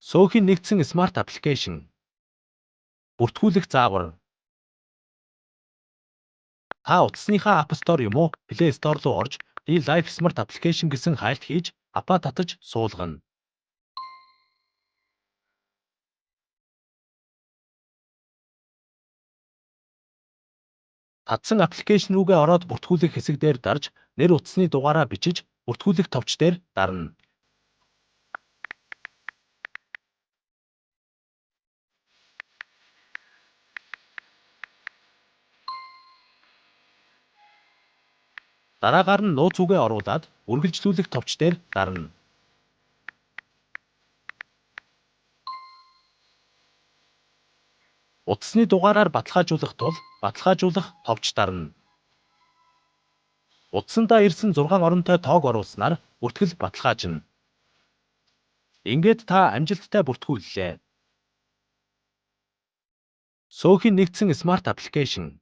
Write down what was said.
Сөөхий нэгдсэн смарт аппликейшн. Бүртгүүлэх заавар. Та утасныхаа App Store юм уу Play Store руу орж Life Smart Application гэсэн хайлт хийж аппа татаж суулгана. Татсан аппликейшн рүүгээ ороод бүртгүүлэх хэсэг дээр дарж нэр утасны дугаараа бичиж бүртгүүлэх товч дээр дарна. Дараагаар нь нууц үгээ оруулаад үргэлжлүүлэх товч дээр дарна. Утасны дугаараар баталгаажуулах тул баталгаажуулах товч дарна. Утсандаа ирсэн 6 оронтой тоог оруулснаар бүртгэл баталгаажна. Ингээд та амжилттай бүртгүүллээ. Сөөхий нэгдсэн смарт аппликейшн.